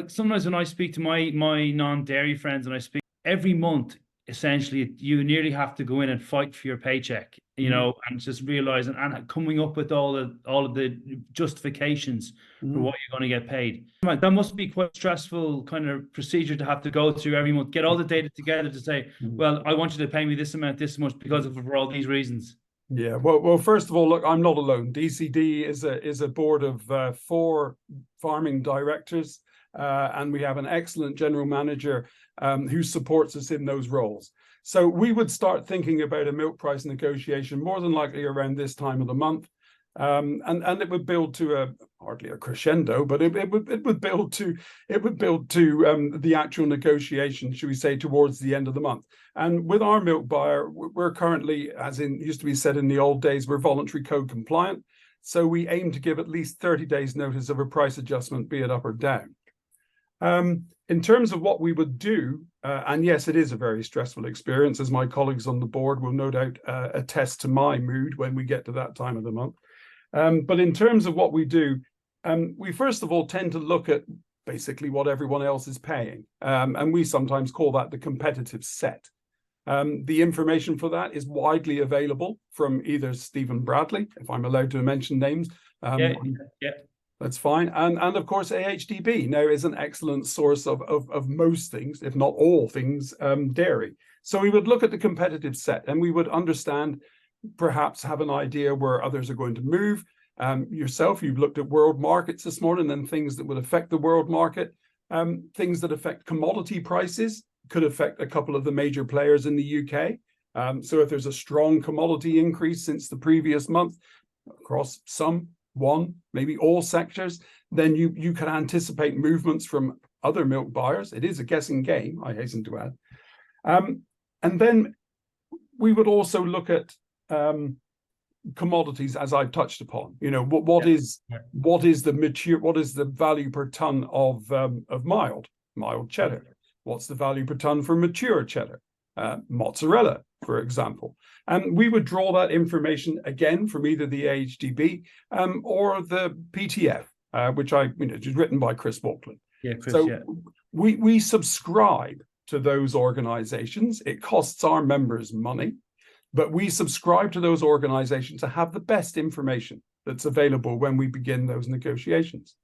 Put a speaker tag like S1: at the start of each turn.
S1: sometimes when I speak to my non-dairy friends, and I speak every month, essentially you nearly have to go in and fight for your paycheck, and just realizing and coming up with all of the justifications for what you're going to get paid. That must be quite a stressful kind of procedure to have to go through every month, get all the data together to say, well, I want you to pay me this amount, this much because of for all these reasons.
S2: Yeah, well, first of all, look, I'm not alone. DCD is a board of 4 farming directors, and we have an excellent general manager who supports us in those roles. So we would start thinking about a milk price negotiation more than likely around this time of the month, and it would build to hardly a crescendo, but it would build to the actual negotiation, should we say, towards the end of the month. And with our milk buyer, we're currently, as in used to be said in the old days, we're voluntary code compliant. So we aim to give at least 30 days notice of a price adjustment, be it up or down. In terms of what we would do, and yes, it is a very stressful experience, as my colleagues on the board will no doubt attest to my mood when we get to that time of the month. But in terms of what we do, we first of all tend to look at basically what everyone else is paying. And we sometimes call that the competitive set. The information for that is widely available from either Stephen Bradley, if I'm allowed to mention names.
S1: Yeah.
S2: That's fine. And of course, AHDB now is an excellent source of most things, if not all things, dairy. So we would look at the competitive set and we would understand, perhaps have an idea where others are going to move. Yourself, you've looked at world markets this morning and things that would affect the world market. Things that affect commodity prices could affect a couple of the major players in the UK. So if there's a strong commodity increase since the previous month across one, maybe all sectors, then you can anticipate movements from other milk buyers. It is a guessing game, I hasten to add. And then we would also look at commodities, as I've touched upon. What is the value per ton of mild cheddar? What's the value per ton for mature cheddar? Mozzarella, for example. And we would draw that information again from either the AHDB or the PTF, which is written by Chris Walkland.
S1: Yeah, Chris,
S2: so we subscribe to those organizations. It costs our members money, but we subscribe to those organizations to have the best information that's available when we begin those negotiations.